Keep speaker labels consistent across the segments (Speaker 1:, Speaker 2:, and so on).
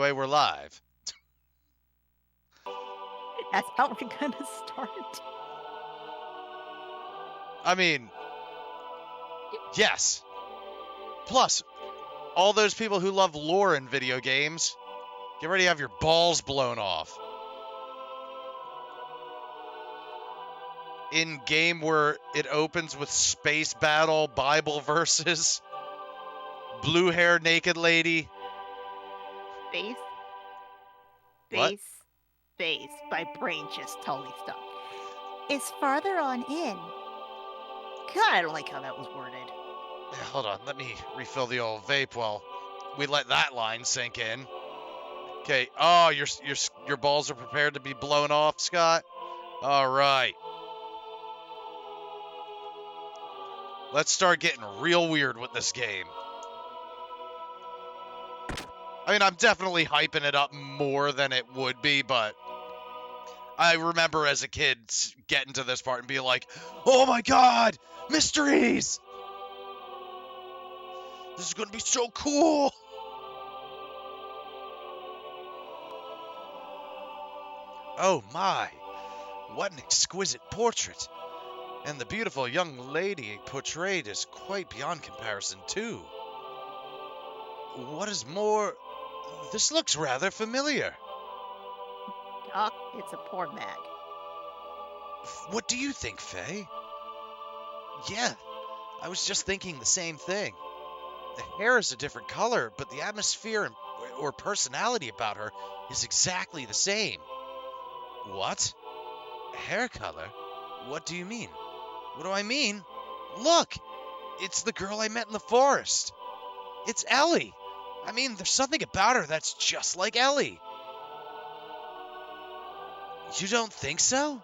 Speaker 1: way, we're live.
Speaker 2: That's how we're gonna start.
Speaker 1: I mean, yes. Plus, all those people who love lore in video games, get ready to have your balls blown off. In game where it opens with space battle, Bible verses, blue hair naked lady.
Speaker 2: Space.
Speaker 1: What?
Speaker 2: Space. My brain just totally stopped. Is farther on in. God, I don't like how that was worded.
Speaker 1: Yeah, hold on, let me refill the old vape while we let that line sink in. Okay. Oh, your balls are prepared to be blown off, Scott? All right. Let's start getting real weird with this game. I mean, I'm definitely hyping it up more than it would be, but I remember as a kid getting to this part and being like, oh my god, mysteries! This is going to be so cool! Oh my, what an exquisite portrait. And the beautiful young lady portrayed is quite beyond comparison, too. What is more, this looks rather familiar.
Speaker 2: Doc, it's a porn mag.
Speaker 1: What do you think, Faye? Yeah, I was just thinking the same thing. The hair is a different color, but the atmosphere or personality about her is exactly the same. What? Hair color? What do you mean? What do I mean? Look! It's the girl I met in the forest. It's Ellie. I mean, there's something about her that's just like Ellie. You don't think so?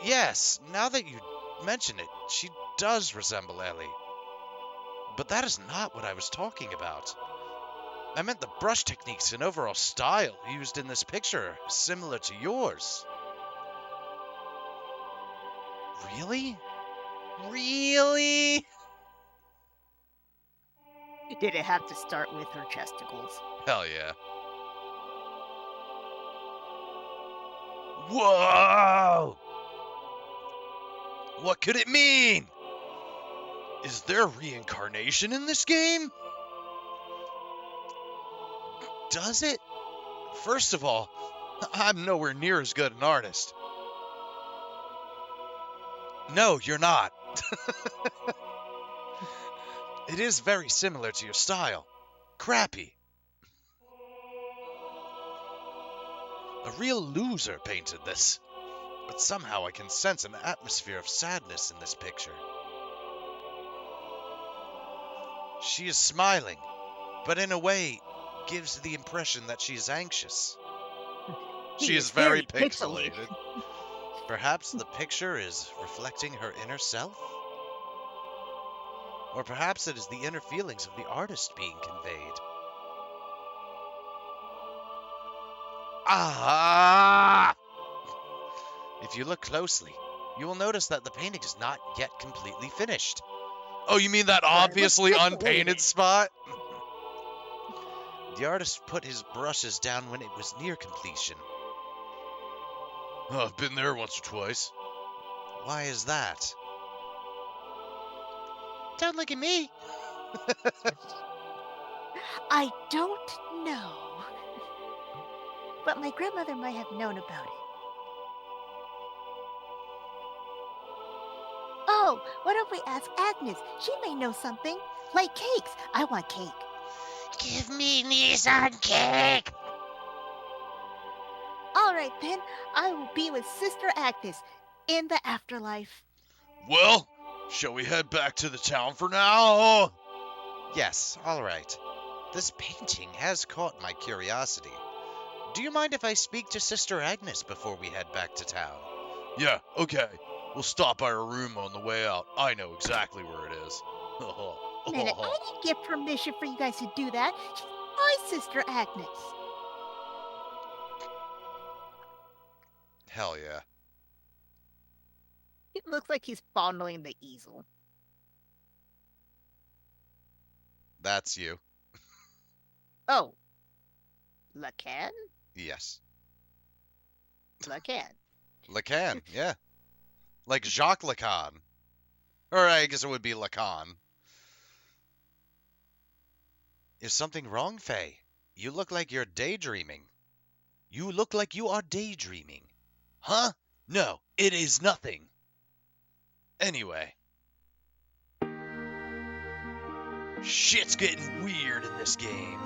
Speaker 1: Yes, now that you mention it, she does resemble Ellie. But that is not what I was talking about. I meant the brush techniques and overall style used in this picture is similar to yours. Really? Really?
Speaker 2: Did it have to start with her chesticles?
Speaker 1: Hell yeah. Whoa! What could it mean? Is there reincarnation in this game? Does it? First of all, I'm nowhere near as good an artist. No, you're not. It is very similar to your style. Crappy. A real loser painted this. But somehow I can sense an atmosphere of sadness in this picture. She is smiling, but in a way gives the impression that she is anxious. She is very pixelated. Perhaps the picture is reflecting her inner self? Or perhaps it is the inner feelings of the artist being conveyed. Ah! If you look closely, you will notice that the painting is not yet completely finished. Oh, you mean that obviously unpainted spot? The artist put his brushes down when it was near completion. Oh, I've been there once or twice. Why is that? Don't look at me.
Speaker 2: I don't know. But my grandmother might have known about it. Oh, why don't we ask Agnes? She may know something. Like cakes. I want cake.
Speaker 1: Give me Nissan cake!
Speaker 2: All right, then. I will be with Sister Agnes in the afterlife.
Speaker 1: Well, shall we head back to the town for now? Yes, all right. This painting has caught my curiosity. Do you mind if I speak to Sister Agnes before we head back to town? Yeah, okay. We'll stop by her room on the way out. I know exactly where it is.
Speaker 2: Minute, I didn't get permission for you guys to do that. She's my Sister Agnes.
Speaker 1: Hell yeah.
Speaker 2: It looks like he's fondling the easel.
Speaker 1: That's you.
Speaker 2: Oh, Lacan?
Speaker 1: Yes.
Speaker 2: Lacan.
Speaker 1: Lacan, yeah. Like Jacques Lacan. Or I guess it would be Lacan. Is something wrong, Faye? You look like you're daydreaming. You look like you are daydreaming. Huh? No, it is nothing. Anyway. Shit's getting weird in this game.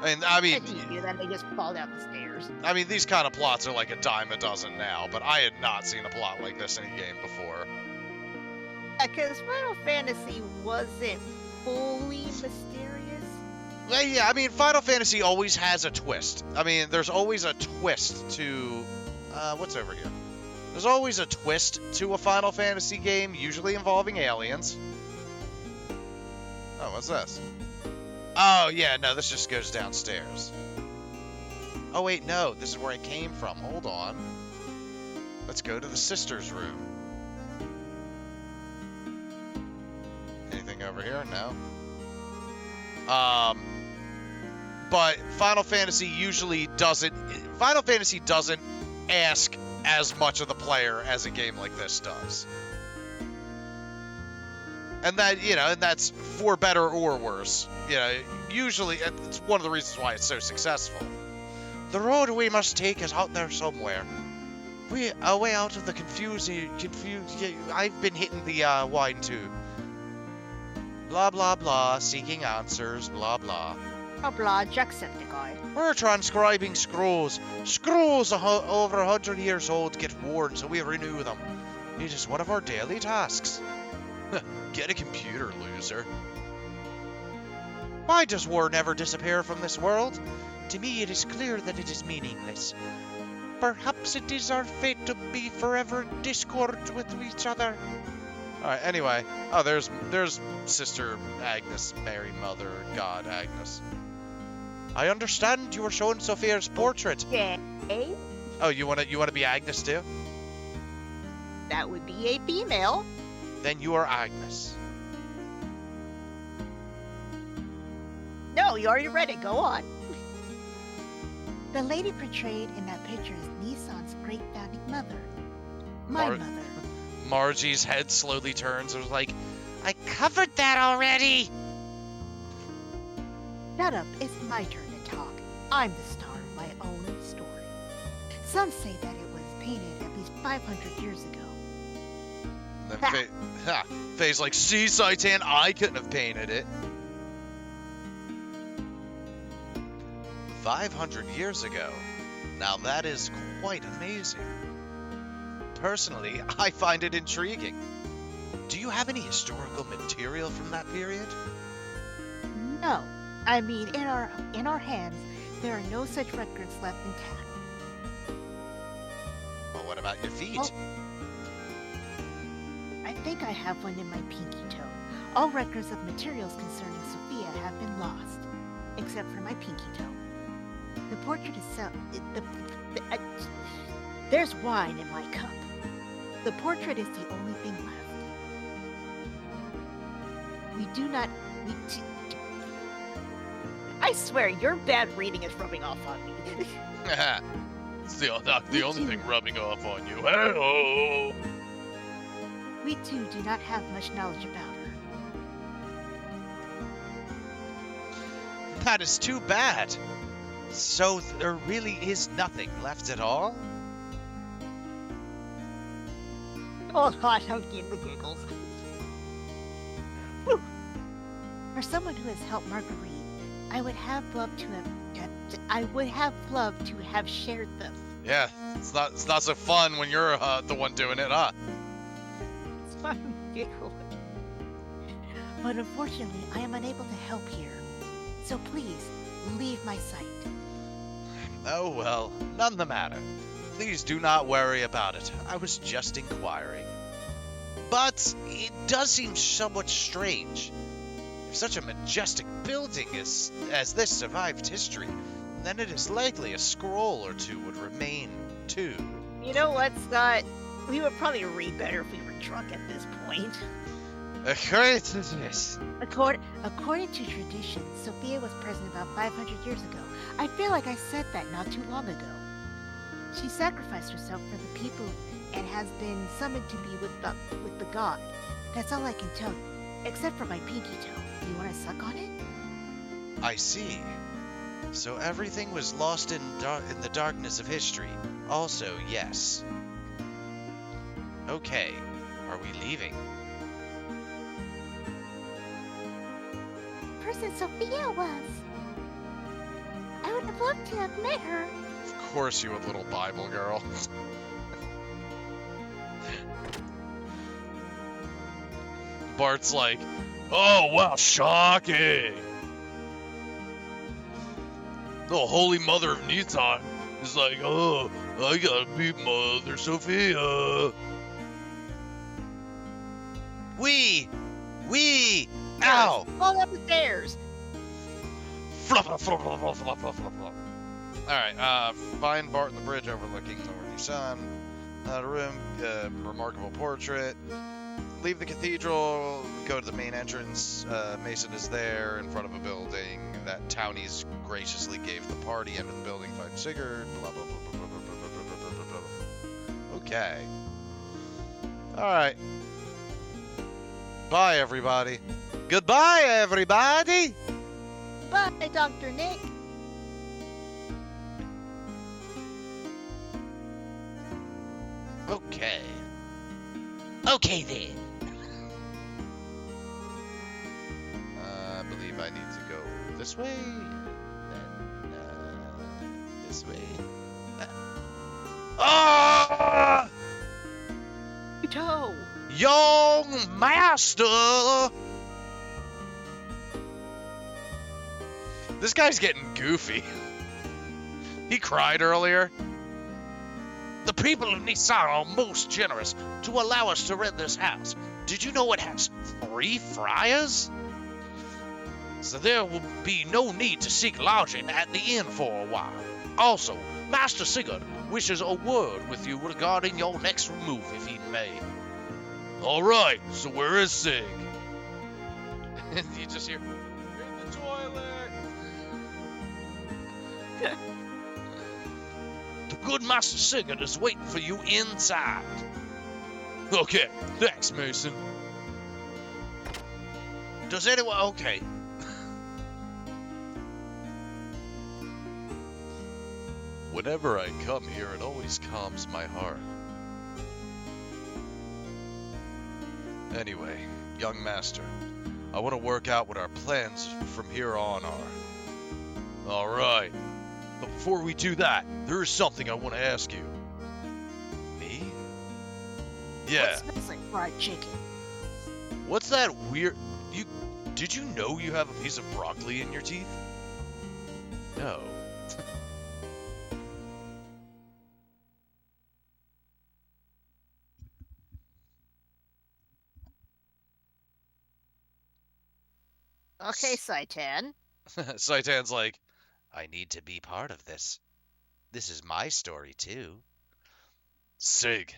Speaker 1: I mean,
Speaker 2: And you do that, they just fall down the stairs.
Speaker 1: I mean, these kind of plots are like a dime a dozen now, but I had not seen a plot like this in a game before.
Speaker 2: Because Final Fantasy wasn't fully mysterious.
Speaker 1: Well, yeah, I mean, Final Fantasy always has a twist. I mean, there's always a twist to... what's over here? There's always a twist to a Final Fantasy game, usually involving aliens. Oh, what's this? Oh, yeah, no, this just goes downstairs. Oh, wait, no, this is where I came from. Hold on. Let's go to the sister's room. Anything over here? No. But Final Fantasy usually doesn't... Final Fantasy doesn't ask as much of the player as a game like this does. And that, you know, and that's for better or worse. You know, usually, it's one of the reasons why it's so successful. The road we must take is out there somewhere. We are way out of the confused. I've been hitting the wine tube. Blah blah blah, seeking answers. Blah blah.
Speaker 2: Blah blah, Jacksepticeye.
Speaker 1: We're transcribing scrolls. Scrolls over 100 years old get worn, so we renew them. It is one of our daily tasks. Get a computer, loser. Why does war never disappear from this world? To me, it is clear that it is meaningless. Perhaps it is our fate to be forever in discord with each other. Alright, anyway. Oh, there's Sister Agnes, Mary, Mother, God, Agnes. I understand you were shown Sophia's portrait.
Speaker 2: Yeah.
Speaker 1: Oh, you wanna be Agnes too?
Speaker 2: That would be a female.
Speaker 1: Then you are Agnes.
Speaker 2: No, you already read it. Go on. The lady portrayed in that picture is Nissan's great founding mother. My mother.
Speaker 1: Margie's head slowly turns and was like, I covered that already!
Speaker 2: Shut up. It's my turn to talk. I'm the star of my own story. Some say that it was painted at least 500 years ago.
Speaker 1: Then Faye's like, see, Saitan, I couldn't have painted it. 500 years ago. Now that is quite amazing. Personally, I find it intriguing. Do you have any historical material from that period?
Speaker 2: No. I mean, in our hands, there are no such records left intact.
Speaker 1: Well, what about your feet?
Speaker 2: Oh. I think I have one in my pinky toe. All records of materials concerning Sophia have been lost, except for my pinky toe. The portrait itself... there's wine in my cup. The portrait is the only thing left. I swear, your bad reading is rubbing off on me.
Speaker 1: It's the only thing rubbing off on you. Hello!
Speaker 2: We too do not have much knowledge about her.
Speaker 1: That is too bad. So there really is nothing left at all?
Speaker 2: Hold on, I'm getting the giggles. For someone who has helped Marguerite, I would have loved to have shared them.
Speaker 1: Yeah, it's not so fun when you're the one doing it, huh?
Speaker 2: It's fun giggling. But unfortunately, I am unable to help here. So please, leave my sight.
Speaker 1: Oh well, none the matter. Please do not worry about it. I was just inquiring. But it does seem somewhat strange. If such a majestic building as this survived history, then it is likely a scroll or two would remain too.
Speaker 2: You know what, Scott? We would probably read better if we were drunk at this point. According to tradition, Sophia was present about 500 years ago. I feel like I said that not too long ago. She sacrificed herself for the people and has been summoned to be with the god. That's all I can tell you, except for my pinky toe. Do you want to suck on it?
Speaker 1: I see. So everything was lost in the darkness of history. Also, yes. Okay, are we leaving?
Speaker 2: Person Sophia was. I would have loved to have met her.
Speaker 1: Of course you would, little Bible girl. Bart's like, oh wow, shocking. The Holy Mother of Nisan is like, oh, I gotta meet Mother Sophia. Ow!
Speaker 2: Fall up the stairs.
Speaker 1: Flop, flop, flop, flop, flop, flop, flop, flop. Alright, find Bart on the bridge overlooking the Northern Sun. The room, remarkable portrait. Leave the cathedral, go to the main entrance. Mason is there in front of a building that townies graciously gave the party. Enter the building, find Sigurd, blah, blah, blah, blah, blah, blah, blah, blah, blah, blah, blah. Okay. Alright. Bye, everybody. Goodbye, everybody!
Speaker 2: Bye, Dr. Nick.
Speaker 1: Okay. Okay, then. I believe I need to go this way, then this way. Ah!
Speaker 2: Toe.
Speaker 1: Young master! This guy's getting goofy. He cried earlier. The people of Nisan are most generous to allow us to rent this house. Did you know it has 3 friars? So there will be no need to seek lodging at the inn for a while. Also, Master Sigurd wishes a word with you regarding your next move, if he may. Alright, so where is Sig? You just hear, in the toilet! The good Master Sigurd is waiting for you inside. Okay, thanks, Mason. Does anyone... Okay. Whenever I come here, it always calms my heart. Anyway, young master, I want to work out what our plans from here on are. Alright, but before we do that, there is something I want to ask you. Me? Yeah.
Speaker 2: What smells like fried chicken?
Speaker 1: What's that weird... Did you know you have a piece of broccoli in your teeth? No.
Speaker 2: Okay, Saitan.
Speaker 1: Saitan's like, I need to be part of this. This is my story, too. Sig,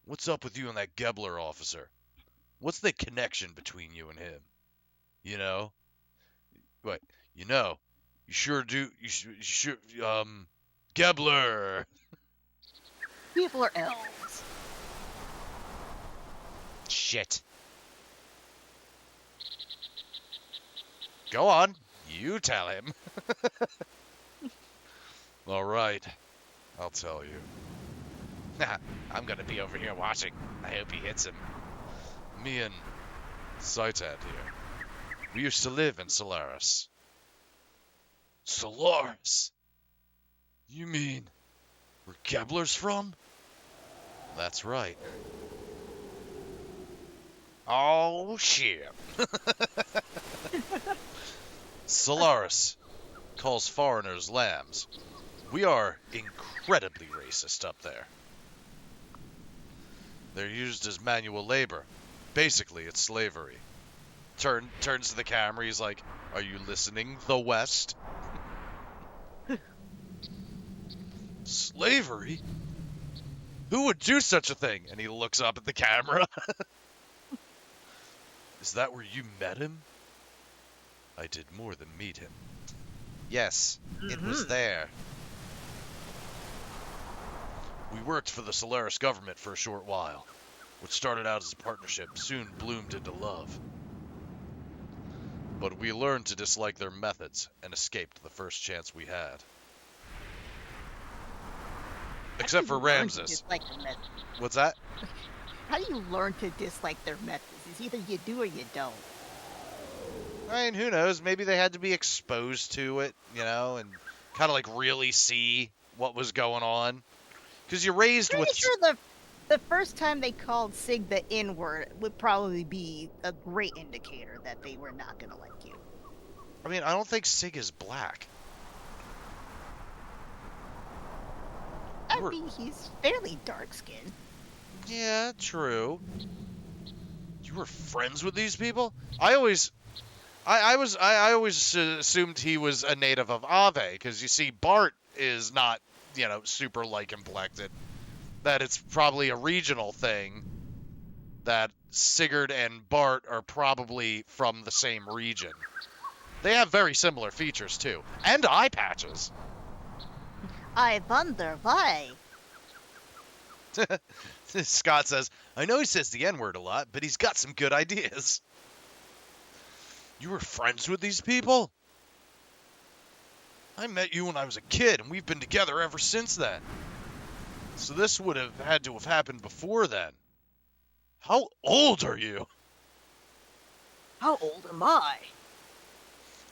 Speaker 1: what's up with you and that Gebler officer? What's the connection between you and him? You know? Wait, you know? You sure do, Gebler!
Speaker 2: People are elves.
Speaker 1: Shit. Go on, you tell him. All right, I'll tell you. I'm gonna be over here watching. I hope he hits him. Me and Saitan here. We used to live in Solaris. Solaris? You mean where Gebler's from? That's right. Oh, shit. Solaris calls foreigners lambs. We are incredibly racist up there. They're used as manual labor. Basically, it's slavery. Turns to the camera, he's like, are you listening, the West? Slavery? Who would do such a thing? And he looks up at the camera. Is that where you met him? I did more than meet him. Yes, it was there. We worked for the Solaris government for a short while. What started out as a partnership soon bloomed into love. But we learned to dislike their methods and escaped the first chance we had. Except for Ramses. What's that?
Speaker 2: How do you learn to dislike their methods? It's either you do or you don't.
Speaker 1: I mean, who knows? Maybe they had to be exposed to it, you know, and kind of like really see what was going on. Because you're raised with...
Speaker 2: Sure the first time they called Sig the N-word would probably be a great indicator that they were not going to like you.
Speaker 1: I mean, I don't think Sig is black.
Speaker 2: I mean, he's fairly dark-skinned.
Speaker 1: Yeah, true. You were friends with these people? I always assumed he was a native of Ave, because you see, Bart is not, you know, super light complected. That it's probably a regional thing. That Sigurd and Bart are probably from the same region. They have very similar features too, and eye patches.
Speaker 2: I wonder why.
Speaker 1: Scott says, I know he says the N-word a lot, but he's got some good ideas. You were friends with these people? I met you when I was a kid, and we've been together ever since then. So this would have had to have happened before then. How old are you?
Speaker 2: How old am I?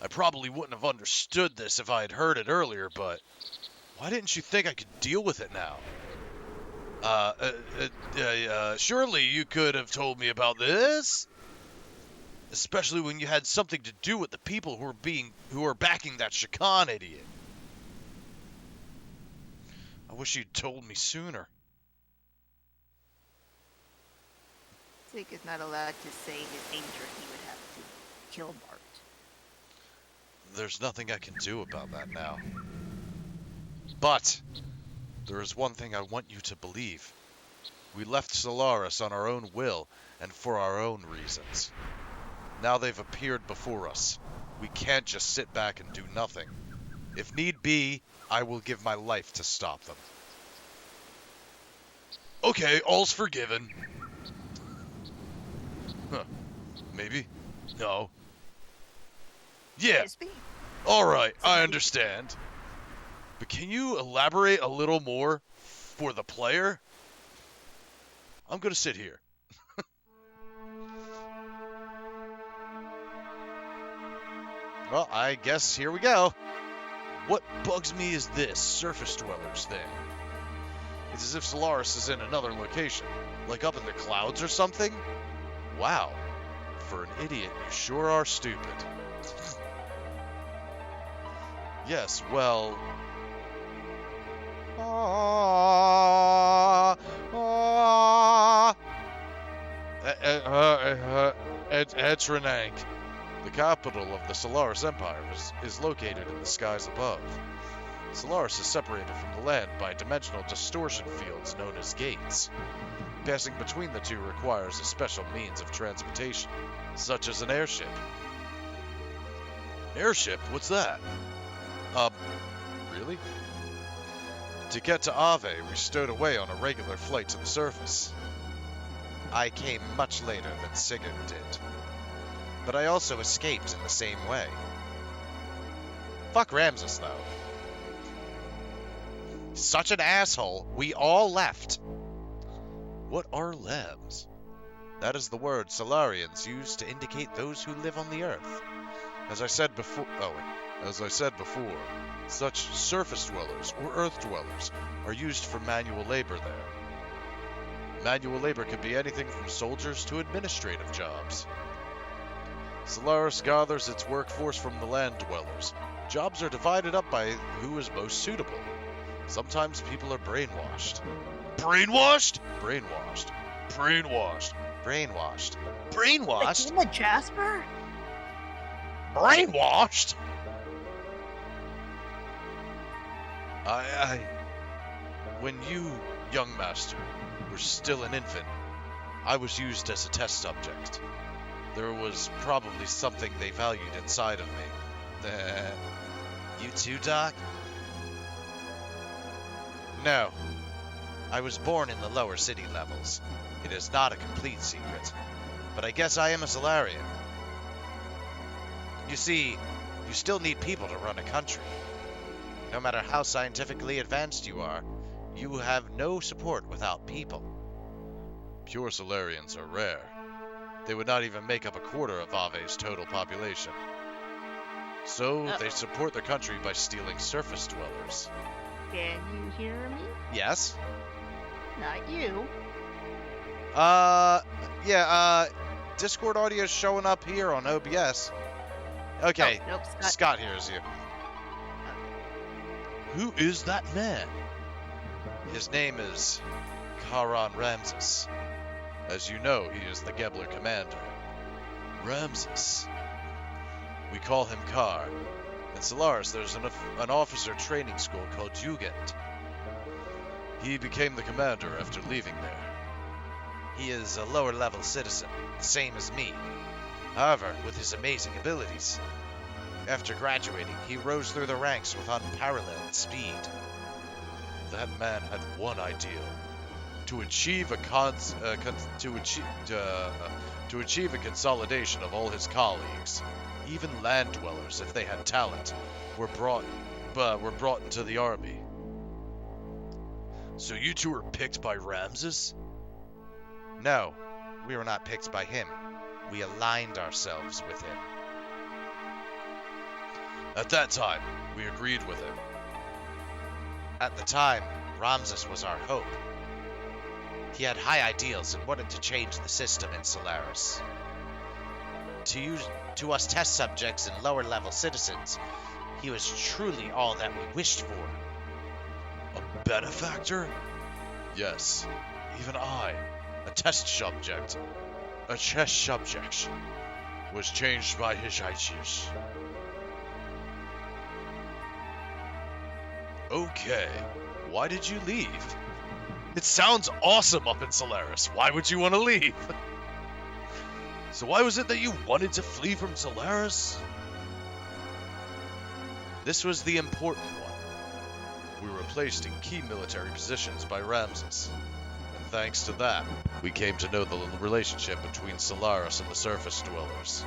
Speaker 1: I probably wouldn't have understood this if I had heard it earlier, but why didn't you think I could deal with it now? Surely you could have told me about this? Especially when you had something to do with the people who are backing that Shakan idiot. I wish you'd told me sooner.
Speaker 2: Sig is not allowed to say his age or he would have to kill Bart.
Speaker 1: There's nothing I can do about that now. But there is one thing I want you to believe. We left Solaris on our own will and for our own reasons. Now they've appeared before us. We can't just sit back and do nothing. If need be, I will give my life to stop them. Okay, all's forgiven. Huh. Maybe? No. Yeah. Alright, I understand. But can you elaborate a little more for the player? I'm gonna sit here. Well, I guess here we go. What bugs me is this surface dwellers thing. It's as if Solaris is in another location, like up in the clouds or something. Wow, for an idiot, you sure are stupid. Yes, well... Etranank, the capital of the Solaris Empire, is located in the skies above. Solaris is separated from the land by dimensional distortion fields known as gates. Passing between the two requires a special means of transportation, such as an airship. Airship? What's that? Really? To get to Ave, we stowed away on a regular flight to the surface. I came much later than Sigurd did. But I also escaped in the same way. Fuck Ramses, though. Such an asshole, we all left. What are Lems? That is the word Solarians use to indicate those who live on the Earth. As I said before, such surface dwellers or earth dwellers are used for manual labor there. Manual labor can be anything from soldiers to administrative jobs. Solaris gathers its workforce from the land dwellers. Jobs are divided up by who is most suitable. Sometimes people are brainwashed. Brainwashed? Brainwashed. Brainwashed. Brainwashed. Brainwashed?
Speaker 2: Like Jasper?
Speaker 1: Brainwashed? When you, young master, were still an infant, I was used as a test subject. There was probably something they valued inside of me. You too, Doc? No. I was born in the lower city levels. It is not a complete secret. But I guess I am a Solarian. You see, you still need people to run a country. No matter how scientifically advanced you are, you have no support without people. Pure Solarians are rare. They would not even make up a quarter of Ave's total population. So they support their country by stealing surface dwellers.
Speaker 2: Can you hear me?
Speaker 1: Yes?
Speaker 2: Not you.
Speaker 1: Discord audio is showing up here on OBS. Okay,
Speaker 2: Oh, nope,
Speaker 1: Scott hears you. Who is that man? His name is Karan Ramses. As you know, he is the Gebler commander. Ramses. We call him Kar. In Solaris, there's an officer training school called Jugend. He became the commander after leaving there. He is a lower-level citizen, the same as me. However, with his amazing abilities. After graduating, he rose through the ranks with unparalleled speed. That man had one ideal: to achieve a consolidation of all his colleagues. Even land dwellers, if they had talent, were brought into the army. So you two were picked by Ramses? No, we were not picked by him. We aligned ourselves with him. At that time, we agreed with him. At the time, Ramses was our hope. He had high ideals and wanted to change the system in Solaris. To us test subjects and lower-level citizens, he was truly all that we wished for. A benefactor? Yes, even I, a test subject, was changed by his ideas. Okay, why did you leave? It sounds awesome up in Solaris. Why would you want to leave? So why was it that you wanted to flee from Solaris? This was the important one. We were placed in key military positions by Ramses. And thanks to that, we came to know the relationship between Solaris and the surface dwellers.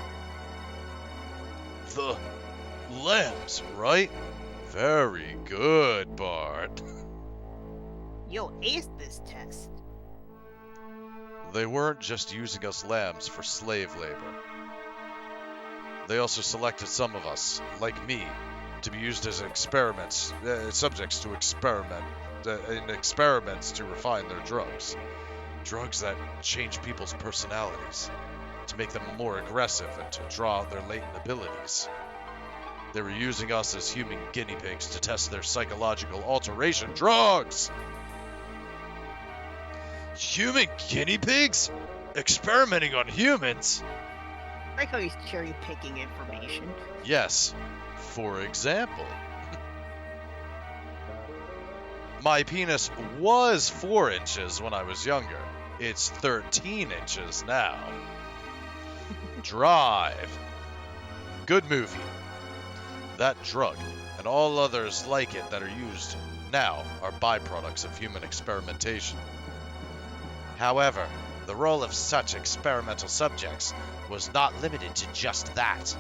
Speaker 1: The lambs, right? Very good, Bart.
Speaker 2: You'll ace this test.
Speaker 1: They weren't just using us lambs for slave labor. They also selected some of us, like me, to be used as subjects to experiments to refine their drugs. Drugs that change people's personalities, to make them more aggressive and to draw out their latent abilities. They were using us as human guinea pigs to test their psychological alteration drugs! Human guinea pigs? Experimenting on humans?
Speaker 2: I like how he's cherry-picking information.
Speaker 1: Yes. For example, my penis was 4 inches when I was younger. It's 13 inches now. Drive. Good movie. That drug, and all others like it that are used now, are byproducts of human experimentation. However, the role of such experimental subjects was not limited to just that.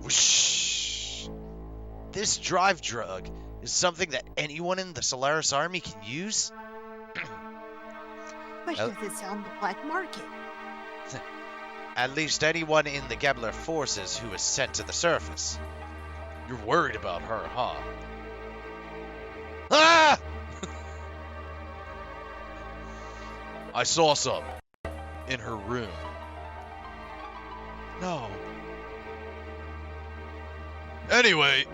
Speaker 1: Whoosh! This drive drug is something that anyone in the Solaris army can use?
Speaker 2: But does it sound the black market?
Speaker 1: At least anyone in the Gebler forces who is sent to the surface. You're worried about her, huh? Ah! I saw some. In her room. No. Anyway,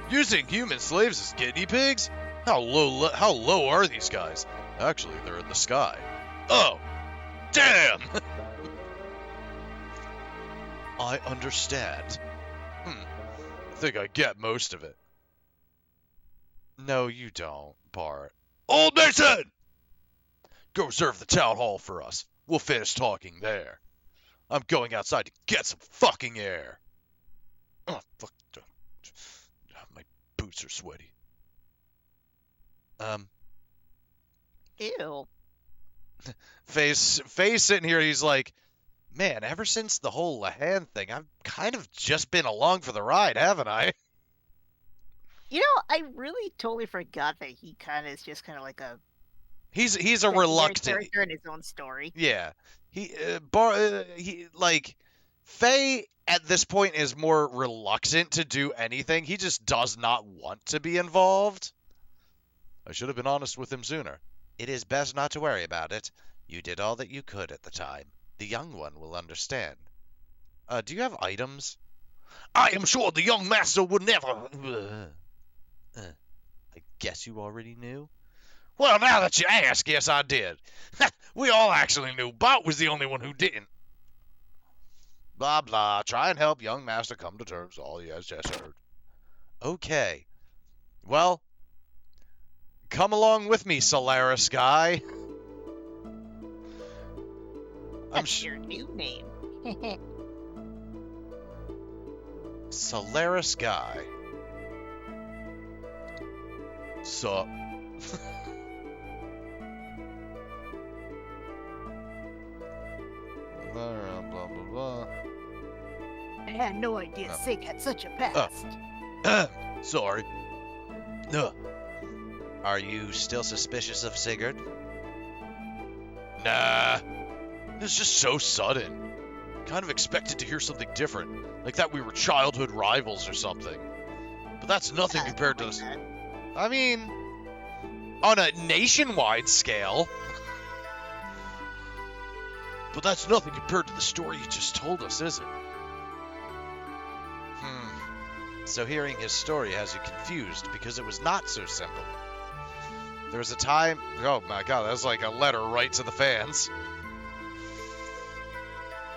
Speaker 1: using human slaves as guinea pigs? How low are these guys? Actually, they're in the sky. Oh! Damn! I understand. I think I get most of it. No, you don't, Bart. Old Mason! Go reserve the town hall for us. We'll finish talking there. I'm going outside to get some fucking air. Oh, fuck. My boots are sweaty.
Speaker 2: Ew.
Speaker 1: Faye's sitting here, he's like, man, ever since the whole Lahan thing, I've kind of just been along for the ride, haven't I?
Speaker 2: You know, I really totally forgot that he kind of is just kind of like a
Speaker 1: He's a reluctant
Speaker 2: character in his own story.
Speaker 1: Yeah, he Faye at this point is more reluctant to do anything. He just does not want to be involved. I should have been honest with him sooner. It is best not to worry about it. You did all that you could at the time. The young one will understand. Do you have items? I am sure the young master would never... I guess you already knew? Well, now that you ask, yes, I did. We all actually knew. Bart was the only one who didn't. Blah, blah. Try and help young master come to terms. Oh, yes, just heard. Okay. Well, come along with me, Solaris guy.
Speaker 2: That's your new name.
Speaker 1: Solaris guy. Sup? Blah, blah, blah.
Speaker 2: I had no idea Sig had such a past.
Speaker 1: Sorry. Are you still suspicious of Sigurd? Nah. It's just so sudden. Kind of expected to hear something different. Like that we were childhood rivals or something. But that's nothing compared to this. I mean, on a nationwide scale. But that's nothing compared to the story you just told us, is it? So hearing his story has you confused because it was not so simple. There was a time... Oh my god, that was like a letter right to the fans.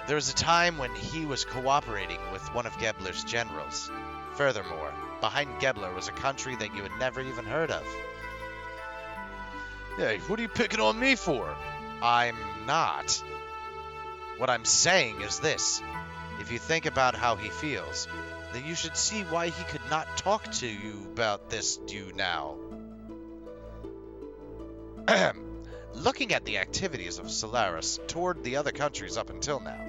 Speaker 1: There was a time when he was cooperating with one of Gebler's generals. Furthermore, behind Gebler was a country that you had never even heard of. Hey, what are you picking on me for? I'm not. What I'm saying is this. If you think about how he feels, then you should see why he could not talk to you about this now. Looking at the activities of Solaris toward the other countries up until now,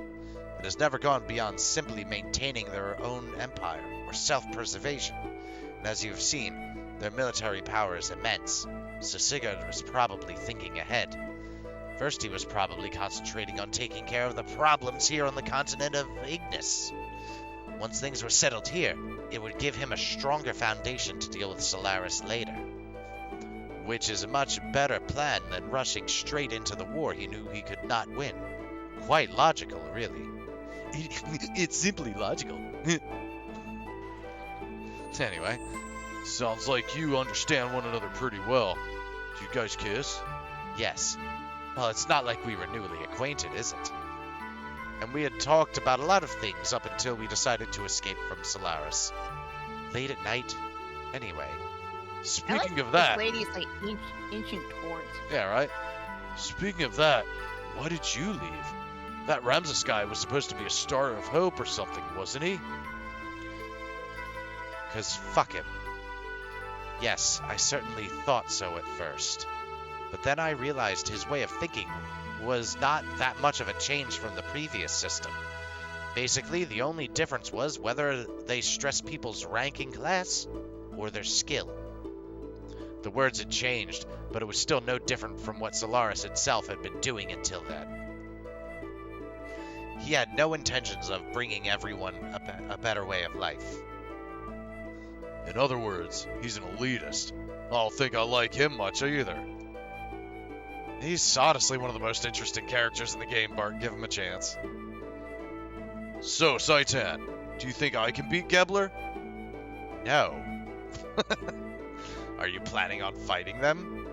Speaker 1: it has never gone beyond simply maintaining their own empire or self-preservation. And as you've seen, their military power is immense, so Sigurd was probably thinking ahead. First, he was probably concentrating on taking care of the problems here on the continent of Ignis. Once things were settled here, it would give him a stronger foundation to deal with Solaris later. Which is a much better plan than rushing straight into the war he knew he could not win. Quite logical, really. It's simply logical. Anyway, sounds like you understand one another pretty well. Do you guys kiss? Yes. Well, it's not like we were newly acquainted, is it? And we had talked about a lot of things up until we decided to escape from Solaris. Late at night. Anyway, speaking of that...
Speaker 2: This lady's like inching towards.
Speaker 1: Yeah, right? Speaking of that, why did you leave? That Ramses guy was supposed to be a star of hope or something, wasn't he? 'Cause fuck him. Yes, I certainly thought so at first. But then I realized his way of thinking was not that much of a change from the previous system. Basically, the only difference was whether they stressed people's ranking class or their skill. The words had changed, but it was still no different from what Solaris itself had been doing until then. He had no intentions of bringing everyone a better way of life. In other words, he's an elitist. I don't think I like him much either. He's honestly one of the most interesting characters in the game, Bart. Give him a chance. So, Saitan, do you think I can beat Gebler? No. Are you planning on fighting them?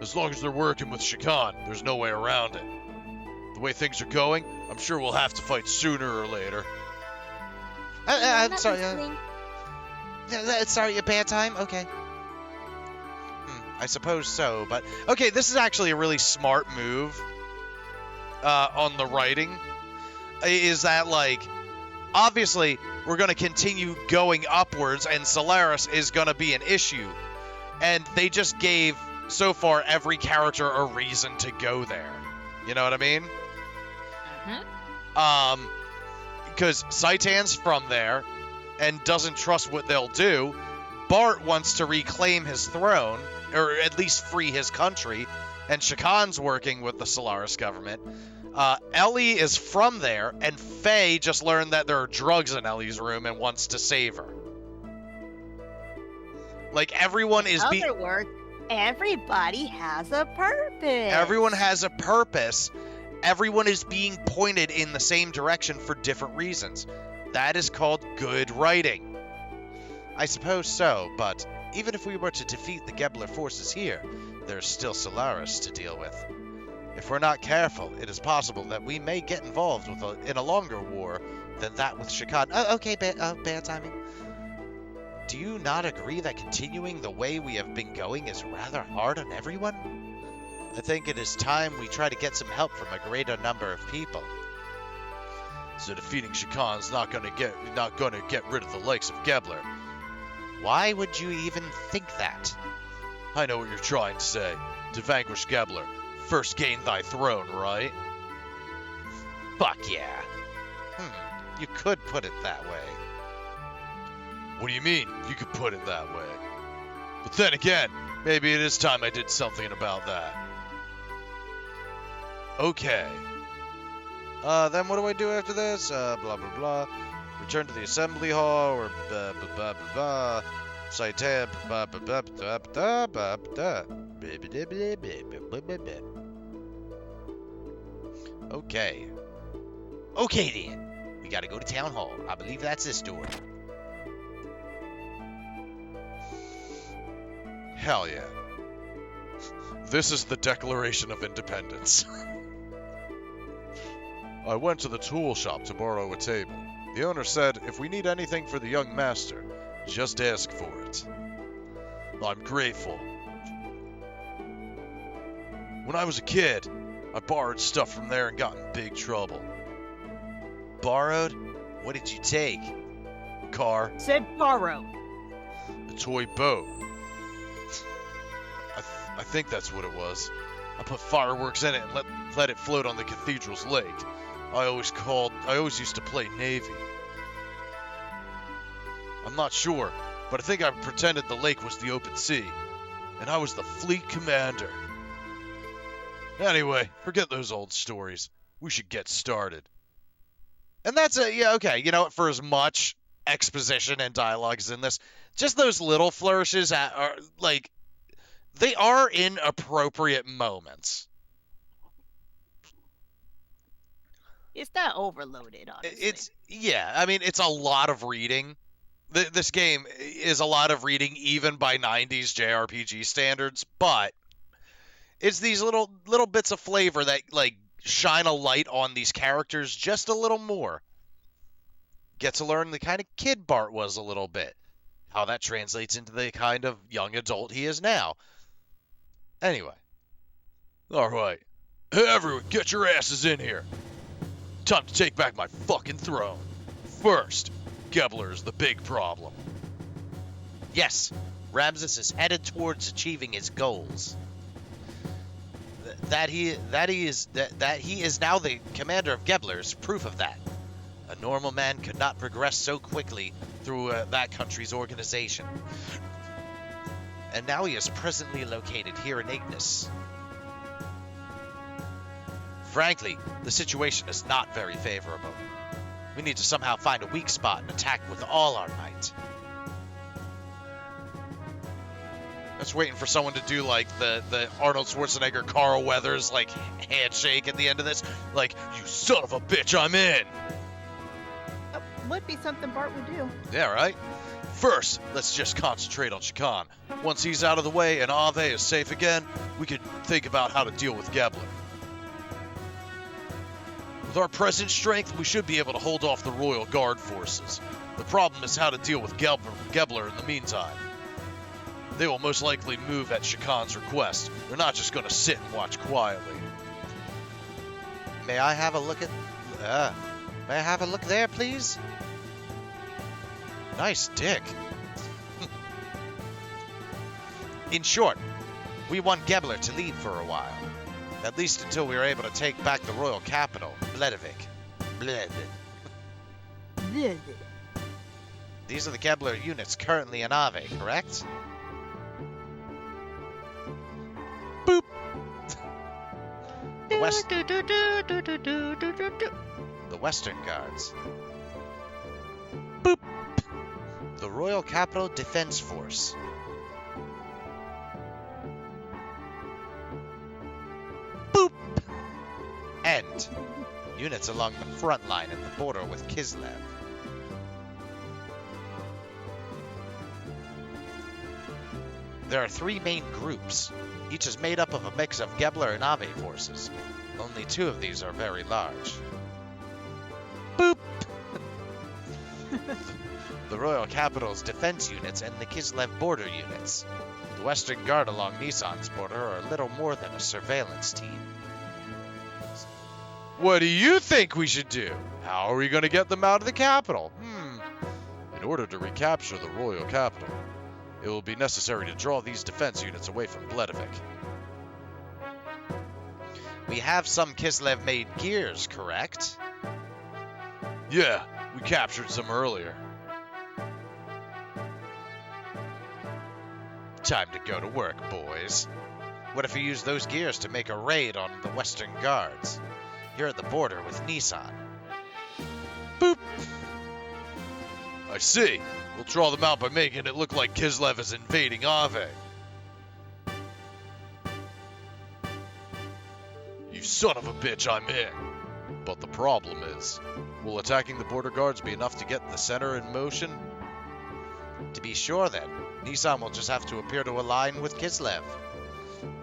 Speaker 1: As long as they're working with Shakan, there's no way around it. The way things are going, I'm sure we'll have to fight sooner or later. I'm sorry. Sorry, a bad time? Okay. I suppose so, but... Okay, this is actually a really smart move on the writing. Is that, like... Obviously, we're going to continue going upwards, and Solaris is going to be an issue. And they just gave, so far, every character a reason to go there. You know what I mean?
Speaker 2: Mm-hmm.
Speaker 1: Because Saitan's from there, and doesn't trust what they'll do. Bart wants to reclaim his throne, or at least free his country, and Shakan's working with the Solaris government. Ellie is from there, and Faye just learned that there are drugs in Ellie's room and wants to save her. Like, everyone is...
Speaker 2: In other words, everybody has a purpose.
Speaker 1: Everyone has a purpose. Everyone is being pointed in the same direction for different reasons. That is called good writing. I suppose so, but even if we were to defeat the Gebler forces here, there's still Solaris to deal with. If we're not careful, it is possible that we may get involved in a longer war than that with Shakan. Oh, okay, bad timing. Do you not agree that continuing the way we have been going is rather hard on everyone? I think it is time we try to get some help from a greater number of people. So defeating Shakan's not gonna get rid of the likes of Gebler. Why would you even think that? I know what you're trying to say. To vanquish Gebler, first gain thy throne, right? Fuck yeah. You could put it that way. What do you mean, you could put it that way? But then again, maybe it is time I did something about that. Okay. Then what do I do after this? Blah, blah, blah. Return to the assembly hall, or blah, blah, blah, blah, blah. Saitan, blah, blah, blah, blah, blah, blah, blah. Okay. Okay, then. We gotta go to Town Hall. I believe that's this door. Hell yeah. This is the Declaration of Independence. I went to the tool shop to borrow a table. The owner said, if we need anything for the young master, just ask for it. I'm grateful. When I was a kid, I borrowed stuff from there and got in big trouble. Borrowed? What did you take? A car?
Speaker 2: Said borrow.
Speaker 1: A toy boat. I think that's what it was. I put fireworks in it and let it float on the cathedral's lake. I always used to play Navy. I'm not sure, but I think I pretended the lake was the open sea, and I was the fleet commander. Anyway, forget those old stories. We should get started. And that's it. Yeah, okay. You know what? For as much exposition and dialogue is in this, just those little flourishes are, like, they are in appropriate moments.
Speaker 2: It's not overloaded, honestly.
Speaker 1: It's a lot of reading. This game is a lot of reading, even by 90s JRPG standards, but it's these little bits of flavor that, like, shine a light on these characters just a little more. Get to learn the kind of kid Bart was a little bit. How that translates into the kind of young adult he is now. Anyway. Alright. Hey, everyone, get your asses in here. Time to take back my fucking throne. First, Gebler's the big problem. Yes, Ramses is headed towards achieving his goals. That he is now the commander of Gebler is proof of that. A normal man could not progress so quickly through that country's organization. And now he is presently located here in Ignis. Frankly, the situation is not very favorable. We need to somehow find a weak spot and attack with all our might. I was waiting for someone to do, like, the Arnold Schwarzenegger, Carl Weathers, like, handshake at the end of this. Like, you son of a bitch, I'm in!
Speaker 2: That would be something Bart would do.
Speaker 1: Yeah, right? First, let's just concentrate on Shakan. Once he's out of the way and Ave is safe again, we can think about how to deal with Gebler. With our present strength, we should be able to hold off the Royal Guard forces. The problem is how to deal with Gebler in the meantime. They will most likely move at Shakan's request. They're not just gonna sit and watch quietly. May I have a look at... may I have a look there, please? Nice dick. In short, we want Gebler to lead for a while. At least until we are able to take back the royal capital, Bledavik. Bled.
Speaker 2: Bleh.
Speaker 1: These are the Gebler units currently in Ave, correct? Boop! The Western Guards. Boop! The Royal Capital Defense Force. Boop! And units along the front line at the border with Kislev. There are 3 main groups. Each is made up of a mix of Gebler and Ave forces. Only 2 of these are very large. Boop! The Royal Capital's defense units and the Kislev border units. The Western Guard along Nissan's border are little more than a surveillance team. What do you think we should do? How are we going to get them out of the capital? In order to recapture the Royal Capital, it will be necessary to draw these defense units away from Bledavik. We have some Kislev-made gears, correct? Yeah, we captured some earlier. Time to go to work, boys. What if we use those gears to make a raid on the Western Guards? Here at the border with Nissan. Boop! I see. We'll draw them out by making it look like Kislev is invading Ave. You son of a bitch, I'm in. But the problem is, will attacking the border guards be enough to get the center in motion? To be sure then, Nissan will just have to appear to align with Kislev.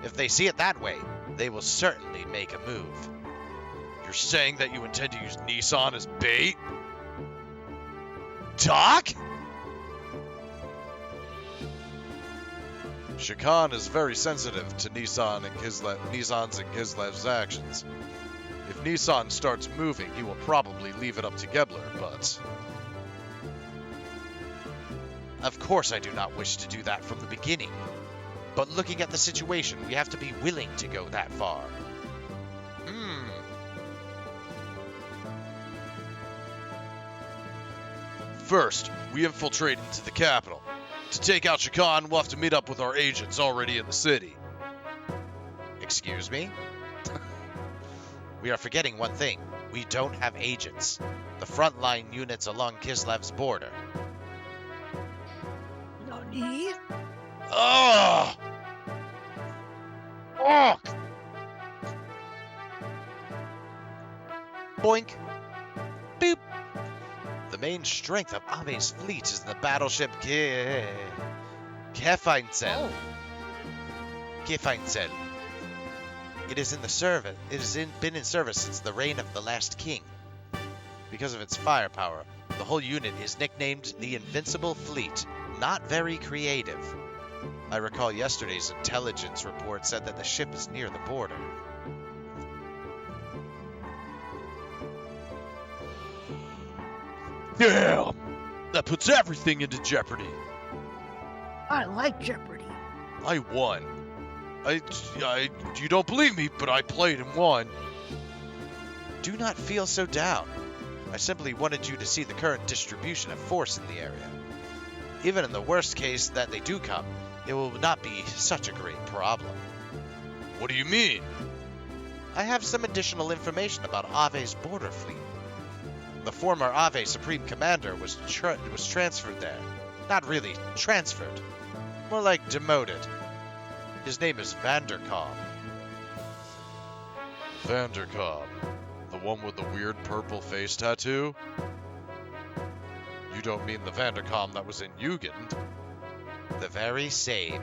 Speaker 1: If they see it that way, they will certainly make a move. You're saying that you intend to use Nissan as bait? Doc? Shakan is very sensitive to Nissan's and Kislev's actions. If Nissan starts moving, he will probably leave it up to Gebler, but... Of course I do not wish to do that from the beginning. But looking at the situation, we have to be willing to go that far. First, we infiltrate into the capital. To take out Shakan, we'll have to meet up with our agents already in the city. Excuse me? We are forgetting one thing. We don't have agents. The frontline units along Kislev's border.
Speaker 2: Nani?
Speaker 1: Ugh! Ugh! Boink. Boop. The main strength of Ave's fleet is the battleship Kefeinsel. Kefeinsel. It is in the service. It has been in service since the reign of the last king. Because of its firepower, the whole unit is nicknamed the Invincible Fleet. Not very creative. I recall yesterday's intelligence report said that the ship is near the border. Damn! That puts everything into jeopardy.
Speaker 2: I like Jeopardy.
Speaker 1: I won. You don't believe me, but I played and won. Do not feel so down. I simply wanted you to see the current distribution of force in the area. Even in the worst case that they do come, it will not be such a great problem. What do you mean? I have some additional information about Ave's border fleet. The former Ave Supreme Commander was transferred there. Not really transferred. More like demoted. His name is Vanderkam. Vanderkam? The one with the weird purple face tattoo? You don't mean the Vanderkam that was in Jugend? The very same.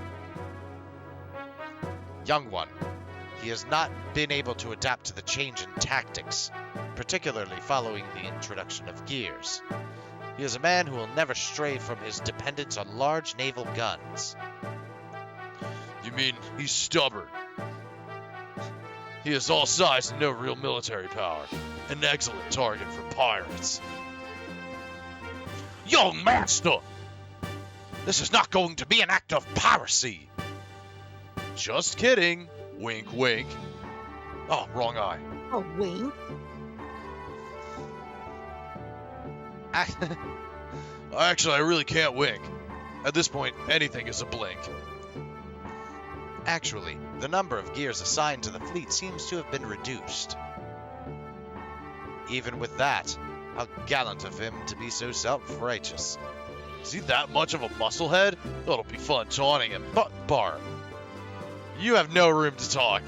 Speaker 1: Young one. He has not been able to adapt to the change in tactics, particularly following the introduction of gears. He is a man who will never stray from his dependence on large naval guns. You mean he's stubborn? He has all size and no real military power. An excellent target for pirates. Young master! This is not going to be an act of piracy! Just kidding. Wink, wink. Oh, wrong eye.
Speaker 2: A wink?
Speaker 1: Actually, I really can't wink. At this point, anything is a blink. Actually, the number of gears assigned to the fleet seems to have been reduced. Even with that, how gallant of him to be so self-righteous. Is he that much of a musclehead? It'll be fun taunting him. But Bart, you have no room to talk.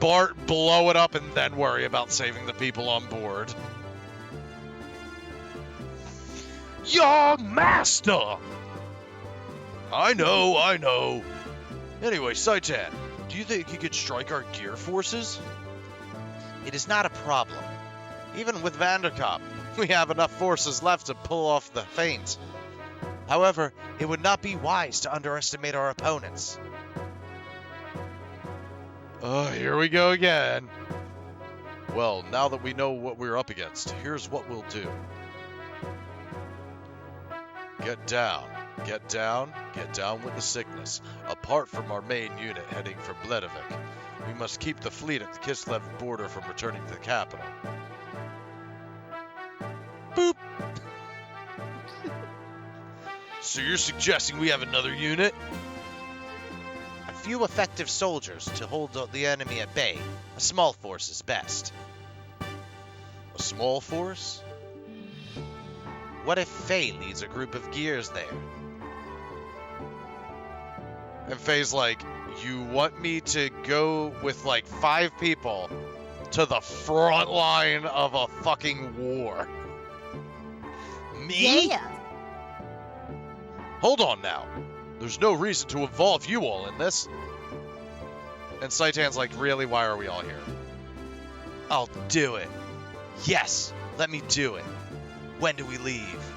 Speaker 1: Bart, blow it up and then worry about saving the people on board. Young master! I know. Anyway, Saitan, do you think you could strike our gear forces? It is not a problem. Even with Vanderkop, we have enough forces left to pull off the feint. However, it would not be wise to underestimate our opponents. Oh, here we go again. Well, now that we know what we're up against, here's what we'll do. Get down. Get down with the sickness. Apart from our main unit heading for Bledovik, we must keep the fleet at the Kislev border from returning to the capital. Boop! So you're suggesting we have another unit? A few effective soldiers to hold the enemy at bay. A small force is best. A small force? What if Faye leads a group of gears there? And Faye's like, you want me to go with like 5 people to the front line of a fucking war? Me?
Speaker 2: Yeah.
Speaker 1: Hold on now. There's no reason to involve you all in this. And Saitan's like, really? Why are we all here? I'll do it. Yes, let me do it. When do we leave?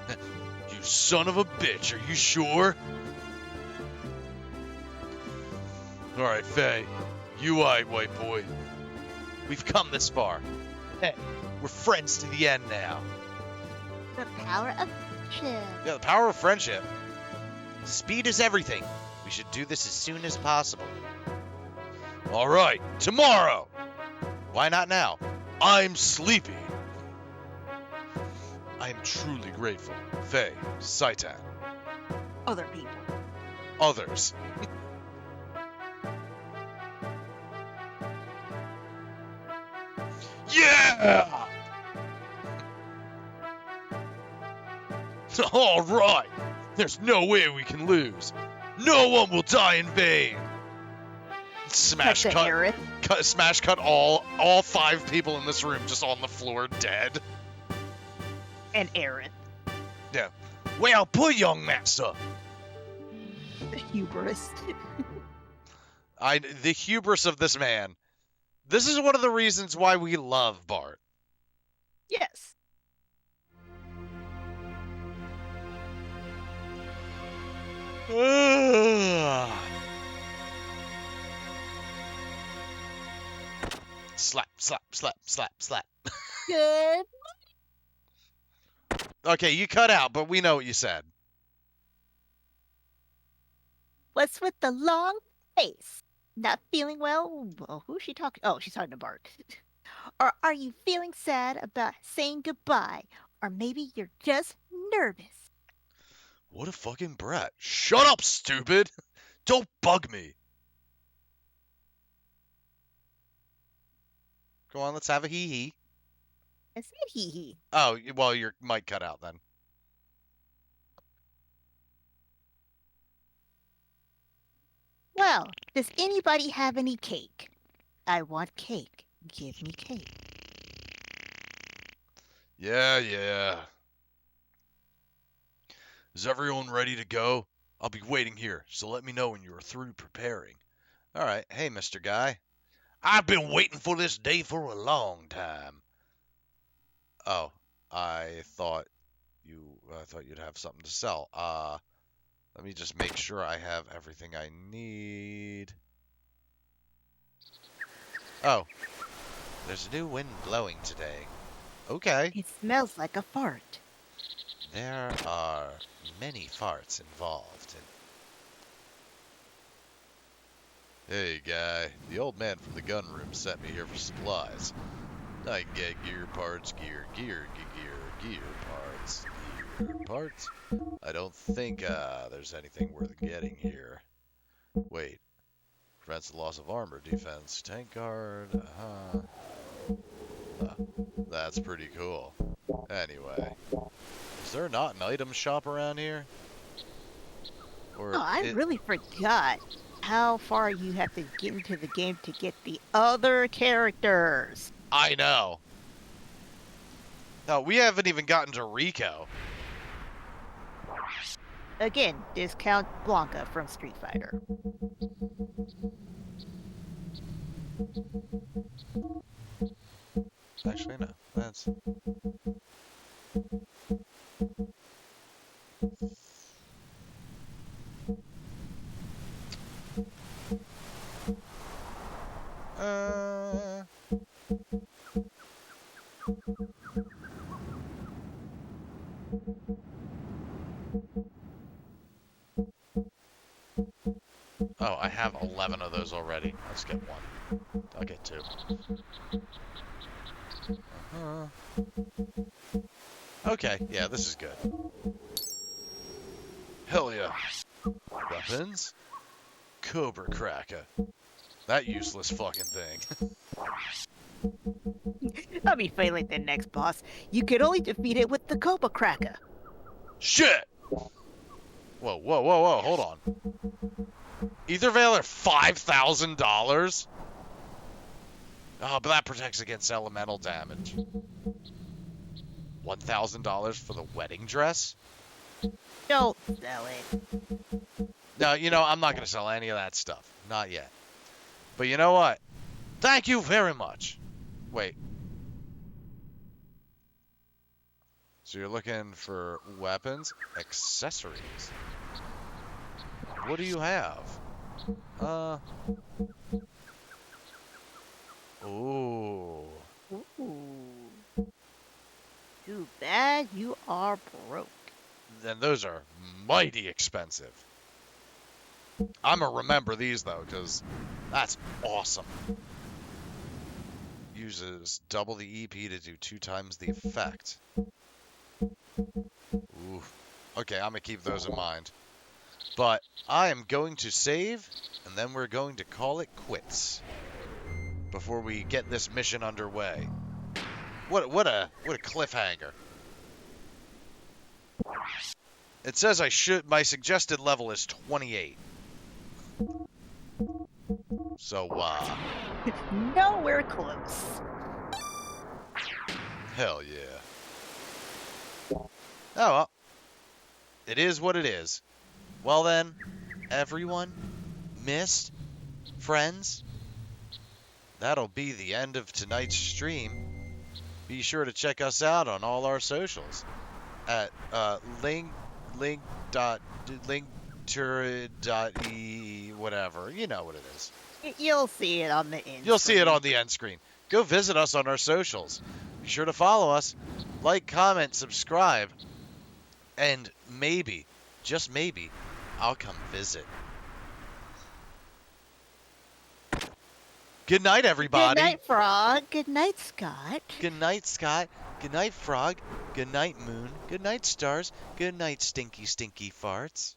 Speaker 1: You son of a bitch, are you sure? Alright, Faye. You aight, white boy. We've come this far. Hey, we're friends to the end now.
Speaker 2: The power of friendship.
Speaker 1: Yeah, the power of friendship. Speed is everything. We should do this as soon as possible. Alright, tomorrow! Why not now? I'm sleepy. I am truly grateful. Faye, Saitan.
Speaker 2: Other people.
Speaker 1: Others. Yeah! All right. There's no way we can lose. No one will die in vain. Smash
Speaker 2: Cut.
Speaker 1: Smash cut all 5 people in this room just on the floor dead.
Speaker 2: And Aerith.
Speaker 1: Yeah. Well put, young master.
Speaker 2: The hubris.
Speaker 1: The hubris of this man. This is one of the reasons why we love Bart.
Speaker 2: Yes.
Speaker 1: Slap, slap, slap, slap, slap.
Speaker 2: Good.
Speaker 1: Okay, you cut out, but we know what you said.
Speaker 2: What's with the long face? Not feeling well? Well, who's she talking? Oh, she's talking to Bart. Or are you feeling sad about saying goodbye? Or maybe you're just nervous.
Speaker 1: What a fucking brat. Shut up, stupid! Don't bug me. Go on, let's have a hee-hee.
Speaker 2: I said hee-hee.
Speaker 1: Oh, well, your mic cut out then.
Speaker 2: Well, does anybody have any cake? I want cake. Give me cake.
Speaker 1: Yeah. Is everyone ready to go? I'll be waiting here, so let me know when you are through preparing. All right. Hey, Mr. Guy. I've been waiting for this day for a long time. Oh, I thought you'd have something to sell. Let me just make sure I have everything I need. Oh, there's a new wind blowing today. Okay.
Speaker 2: It smells like a fart.
Speaker 1: There are many farts involved. Hey, guy. The old man from the gun room sent me here for supplies. I can get gear parts, gear parts. I don't think there's anything worth getting here. Wait. Prevents the loss of armor defense. Tank guard. That's pretty cool. Anyway. Is there not an item shop around here? Or
Speaker 2: I really forgot how far you have to get into the game to get the other characters.
Speaker 1: I know. No, we haven't even gotten to Rico.
Speaker 2: Again, discount Blanca from Street Fighter.
Speaker 1: Actually, no. That's... Oh, I have 11 of those already. Let's get one. I'll get 2. Okay, yeah, this is good. Hell yeah. Weapons? Cobra Cracker. That useless fucking thing.
Speaker 2: I'll be failing the next boss. You could only defeat it with the Cobra Cracker.
Speaker 1: Shit! Whoa, hold on. Ether Veil are $5,000? Oh, but that protects against elemental damage. $1,000 for the wedding dress?
Speaker 2: Don't sell it.
Speaker 1: No, you know, I'm not going to sell any of that stuff. Not yet. But you know what? Thank you very much. Wait. So you're looking for weapons? Accessories. What do you have? Ooh.
Speaker 2: Ooh. Too bad you are broke.
Speaker 1: Then those are mighty expensive. I'm gonna remember these though, because that's awesome. Uses double the EP to do 2 times the effect. Ooh. Okay, I'm gonna keep those in mind. But I am going to save, and then we're going to call it quits before we get this mission underway. What a cliffhanger. It says my suggested level is 28. So,
Speaker 2: Nowhere close.
Speaker 1: Hell yeah. Oh, well. It is what it is. Well then, everyone, missed, friends, that'll be the end of tonight's stream. Be sure to check us out on all our socials at link.e whatever. You know what it is.
Speaker 2: You'll see it on the end.
Speaker 1: You'll see it on the end screen. Go visit us on our socials. Be sure to follow us, like, comment, subscribe, and maybe, just maybe, I'll come visit. Good night, everybody.
Speaker 2: Good night, Frog. Good night, Scott.
Speaker 1: Good night, Scott. Good night, Frog. Good night, Moon. Good night, Stars. Good night, stinky, stinky farts.